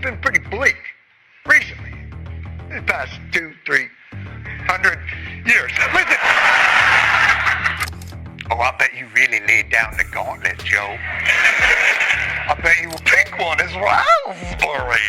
been pretty bleak recently. In the past 200-300 years. Listen. Oh, I bet you really laid down the gauntlet, Joe. I bet you will pick one as Raspberry.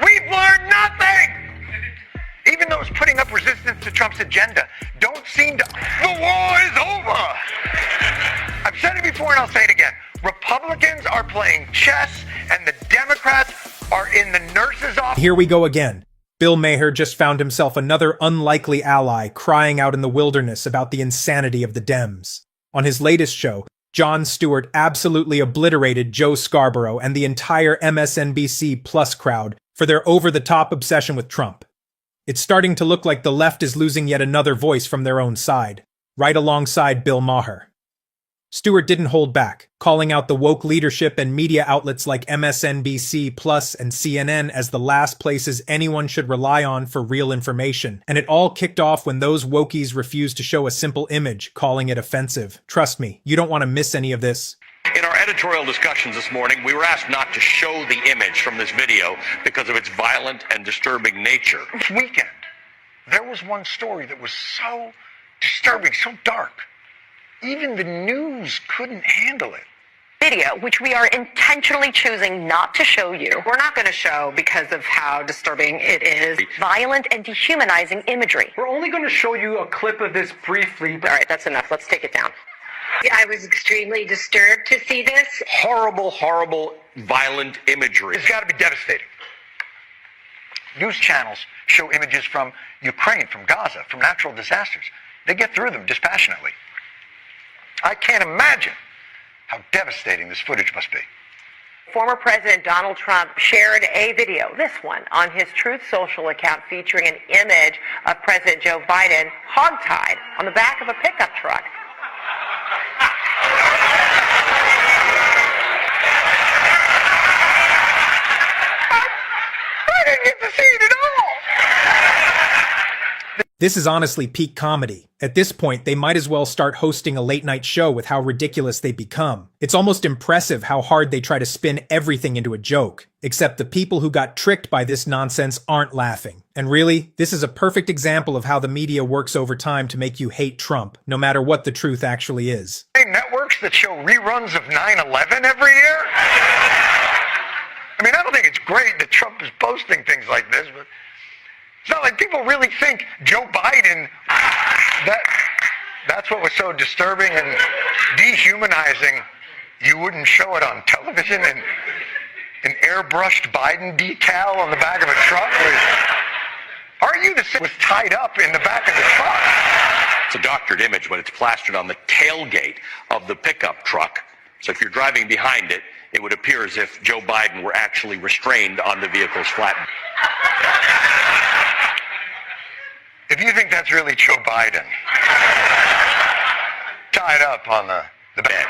We've learned nothing! Even those putting up resistance to Trump's agenda don't seem to... The war is over! I've said it before and I'll say it again. Republicans are playing chess and the Democrats are in the nurse's office. Here we go again. Bill Maher just found himself another unlikely ally crying out in the wilderness about the insanity of the Dems. On his latest show, Jon Stewart absolutely obliterated Joe Scarborough and the entire MSNBC Plus crowd for their over-the-top obsession with Trump. It's starting to look like the left is losing yet another voice from their own side, right alongside Bill Maher. Stewart didn't hold back, calling out the woke leadership and media outlets like MSNBC Plus and CNN as the last places anyone should rely on for real information. And it all kicked off when those wokies refused to show a simple image, calling it offensive. Trust me, you don't want to miss any of this. In our editorial discussions this morning, we were asked not to show the image from this video because of its violent and disturbing nature. This weekend, there was one story that was so disturbing, so dark. Even the news couldn't handle it. Video, which we are intentionally choosing not to show you. We're not going to show because of how disturbing it is. Violent and dehumanizing imagery. We're only going to show you a clip of this briefly. All right, that's enough. Let's take it down. I was extremely disturbed to see this. Horrible, horrible, violent imagery. It's got to be devastating. News channels show images from Ukraine, from Gaza, from natural disasters. They get through them dispassionately. I can't imagine how devastating this footage must be. Former President Donald Trump shared a video, this one, on his Truth Social account featuring an image of President Joe Biden hogtied on the back of a pickup truck. I didn't get to see it at all. This is honestly peak comedy. At this point, they might as well start hosting a late-night show with how ridiculous they become. It's almost impressive how hard they try to spin everything into a joke. Except the people who got tricked by this nonsense aren't laughing. And really, this is a perfect example of how the media works over time to make you hate Trump, no matter what the truth actually is. Networks that show reruns of 9/11 every year? I mean, I don't think it's great that Trump is posting things like this, but it's not like people really think Joe Biden, that's what was so disturbing and dehumanizing. You wouldn't show it on television and an airbrushed Biden decal on the back of a truck was tied up in the back of the truck. It's a doctored image, but it's plastered on the tailgate of the pickup truck. So if you're driving behind it, it would appear as if Joe Biden were actually restrained on the vehicle's flat. If you think that's really Joe Biden, tied up on the bed.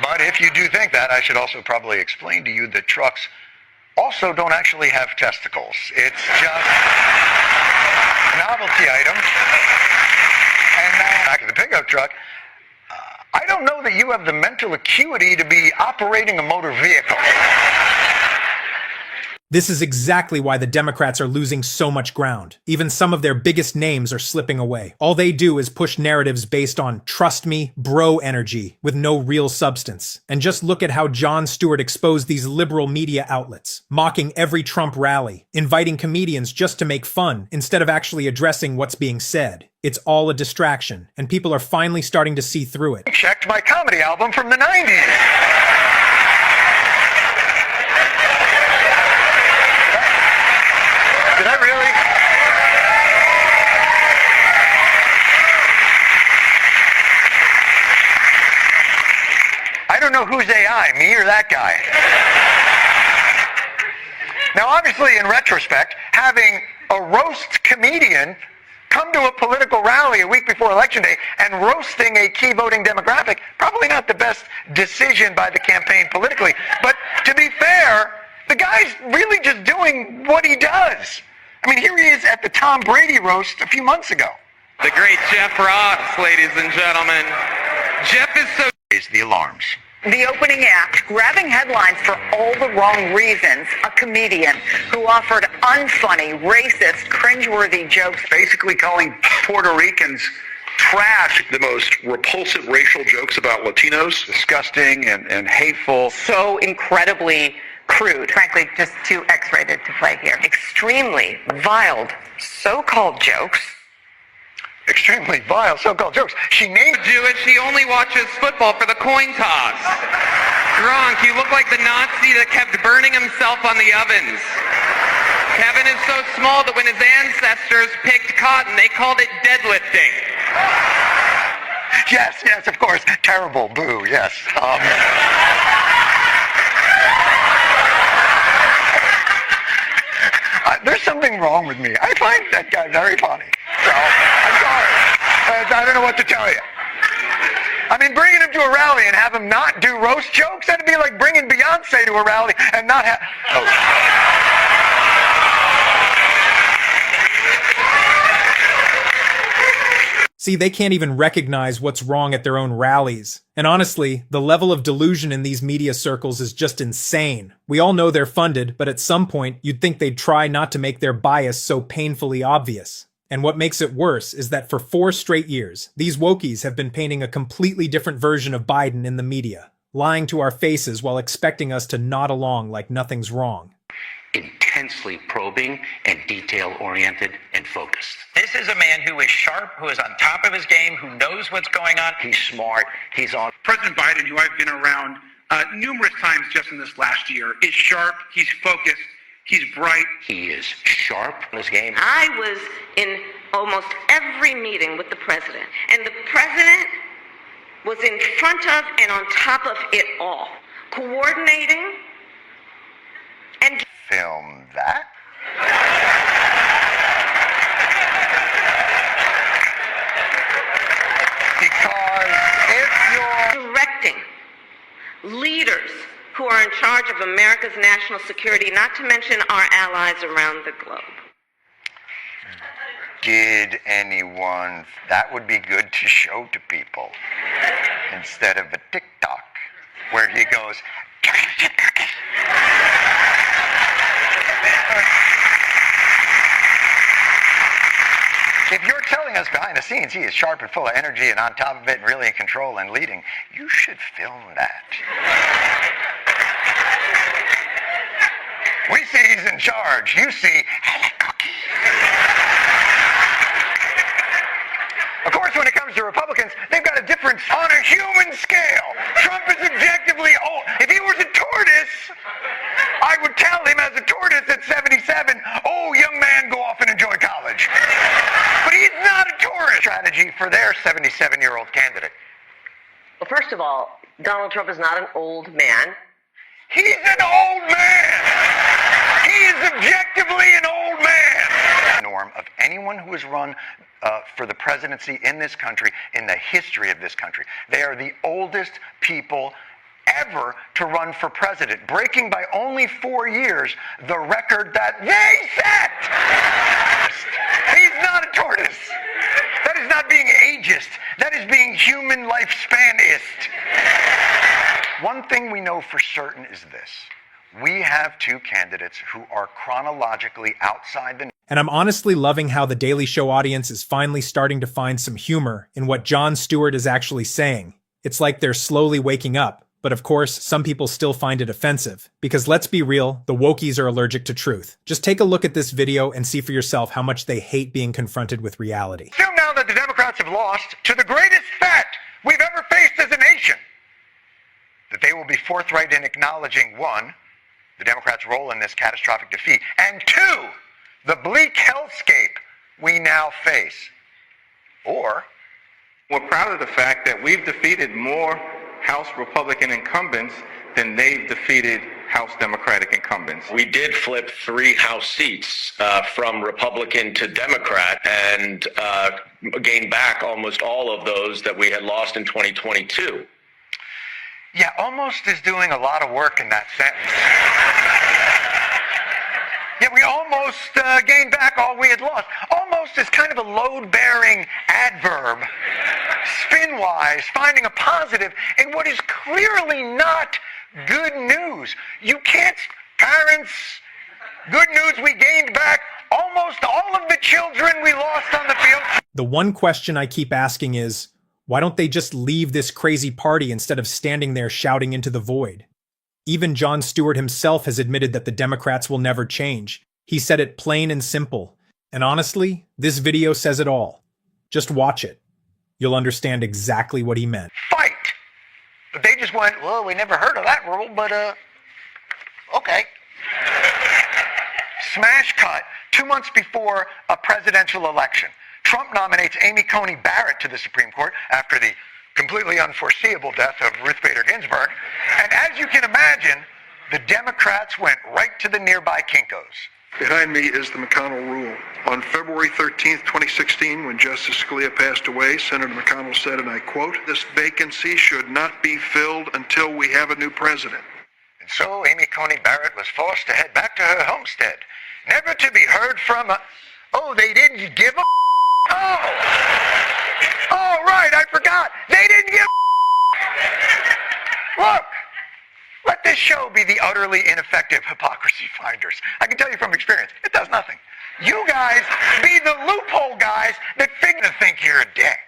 But if you do think that, I should also probably explain to you that trucks also don't actually have testicles. It's just a novelty item. And now back to the pickup truck. I don't know that you have the mental acuity to be operating a motor vehicle. This is exactly why the Democrats are losing so much ground. Even some of their biggest names are slipping away. All they do is push narratives based on trust me, bro energy, with no real substance. And just look at how Jon Stewart exposed these liberal media outlets, mocking every Trump rally, inviting comedians just to make fun instead of actually addressing what's being said. It's all a distraction, and people are finally starting to see through it. Checked my comedy album from the 90s. Did I really? I don't know who's AI, me or that guy. Now, obviously, in retrospect, having a roast comedian come to a political rally a week before Election Day and roasting a key voting demographic, probably not the best decision by the campaign politically. But to be fair, the guy's really just doing what he does. I mean, here he is at the Tom Brady roast a few months ago. The great Jeff Ross, ladies and gentlemen. Jeff is so... Raise the alarms. The opening act, grabbing headlines for all the wrong reasons, a comedian who offered unfunny, racist, cringeworthy jokes. Basically calling Puerto Ricans trash. The most repulsive racial jokes about Latinos. Disgusting and hateful. So incredibly crude. Frankly, just too X-rated to play here. Extremely vile so-called jokes. Extremely vile so-called jokes. She named Jewish. He only watches football for the coin toss. Drunk. You look like the Nazi that kept burning himself on the ovens. Kevin is so small that when his ancestors picked cotton, they called it deadlifting. Yes, of course. Terrible. Boo. Yes. There's something wrong with me. I find that guy very funny. So, I'm sorry. I don't know what to tell you. I mean, bringing him to a rally and have him not do roast jokes, that'd be like bringing Beyonce to a rally and not have... See, they can't even recognize what's wrong at their own rallies. And honestly, the level of delusion in these media circles is just insane. We all know they're funded, but at some point, you'd think they'd try not to make their bias so painfully obvious. And what makes it worse is that for 4 straight years, these wokies have been painting a completely different version of Biden in the media, lying to our faces while expecting us to nod along like nothing's wrong. Intensely probing and detail-oriented and focused. This is a man who is sharp, who is on top of his game, who knows what's going on. He's smart. He's on. President Biden, who I've been around numerous times just in this last year, is sharp. He's focused. He's bright. He is sharp on his game. I was in almost every meeting with the president, and the president was in front of and on top of it all, coordinating and... Film that? Because if you're directing leaders who are in charge of America's national security, not to mention our allies around the globe. Did anyone... That would be good to show to people instead of a TikTok where he goes... If you're telling us behind the scenes he is sharp and full of energy and on top of it and really in control and leading, you should film that. We see he's in charge. You see, cookie. Of course, when it comes to Republicans, they've got a difference on a human scale. Trump is objectively old. If he was a tortoise, I would tell him as a tortoise at 77, oh, young man, go off and enjoy college. But he's not a tourist. Strategy for their 77-year-old candidate. Well, first of all, Donald Trump is not an old man. He's an old man! He is objectively an old man! Norm of anyone who has run for the presidency in this country, in the history of this country. They are the oldest people ever to run for president, breaking by only 4 years the record that they set. He's not a tortoise. That is not being ageist. That is being human lifespanist. One thing we know for certain is this. We have 2 candidates who are chronologically outside the... And I'm honestly loving how the Daily Show audience is finally starting to find some humor in what Jon Stewart is actually saying. It's like they're slowly waking up. But of course, some people still find it offensive. Because let's be real, the wokies are allergic to truth. Just take a look at this video and see for yourself how much they hate being confronted with reality. Assume now that the Democrats have lost to the greatest threat we've ever faced as a nation. That they will be forthright in acknowledging, 1, the Democrats' role in this catastrophic defeat, and 2, the bleak hellscape we now face. Or, we're proud of the fact that we've defeated more House Republican incumbents than they've defeated House Democratic incumbents. We did flip 3 House seats from Republican to Democrat and gained back almost all of those that we had lost in 2022. Yeah, almost is doing a lot of work in that sentence. Yet we almost gained back all we had lost. Almost is kind of a load-bearing adverb, spin-wise, finding a positive in what is clearly not good news. You can't, parents, good news, we gained back almost all of the children we lost on the field. The one question I keep asking is, why don't they just leave this crazy party instead of standing there shouting into the void? Even Jon Stewart himself has admitted that the Democrats will never change. He said it plain and simple. And honestly, this video says it all. Just watch it. You'll understand exactly what he meant. Fight! But they just went, well, we never heard of that rule, but, okay. Smash cut 2 months before a presidential election. Trump nominates Amy Coney Barrett to the Supreme Court after the completely unforeseeable death of Ruth Bader Ginsburg. And as you can imagine, the Democrats went right to the nearby Kinkos. Behind me is the McConnell rule. On February 13th, 2016, when Justice Scalia passed away, Senator McConnell said, and I quote, "This vacancy should not be filled until we have a new president." And so Amy Coney Barrett was forced to head back to her homestead, never to be heard from. Oh, they didn't give a. Oh, right, I forgot. They didn't give a. Look, let this show be the utterly ineffective hypocrisy finders. I can tell you from experience, it does nothing. You guys be the loophole guys that figure to think you're a dick.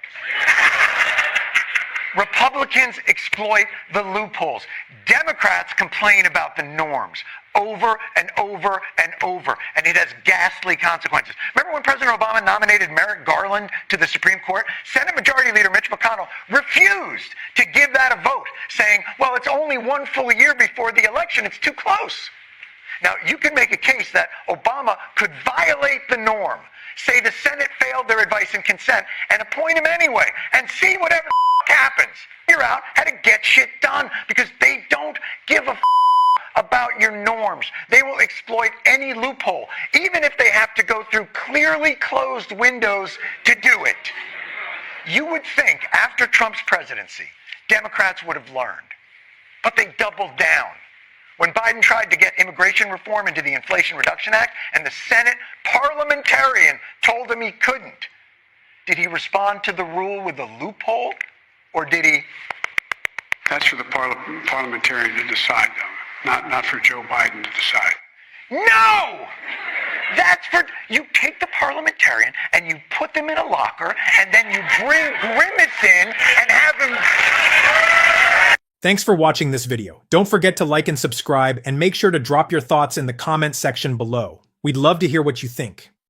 Republicans exploit the loopholes. Democrats complain about the norms over and over and over, and it has ghastly consequences. Remember when President Obama nominated Merrick Garland to the Supreme Court? Senate Majority Leader Mitch McConnell refused to give that a vote, saying, well, it's only one full year before the election. It's too close. Now, you can make a case that Obama could violate the norm, say the Senate failed their advice and consent, and appoint him anyway, and see whatever happens. Figure out how to get shit done, because they don't give a about your norms. They will exploit any loophole, even if they have to go through clearly closed windows to do it. You would think after Trump's presidency, Democrats would have learned, but they doubled down. When Biden tried to get immigration reform into the Inflation Reduction Act and the Senate parliamentarian told him he couldn't, did he respond to the rule with a loophole, or did he? That's for the parliamentarian to decide, though, not for Joe Biden to decide. No! That's for, you take the parliamentarian and you put them in a locker and then you bring Grimace in and have him. Thanks for watching this video. Don't forget to like and subscribe, and make sure to drop your thoughts in the comment section below. We'd love to hear what you think.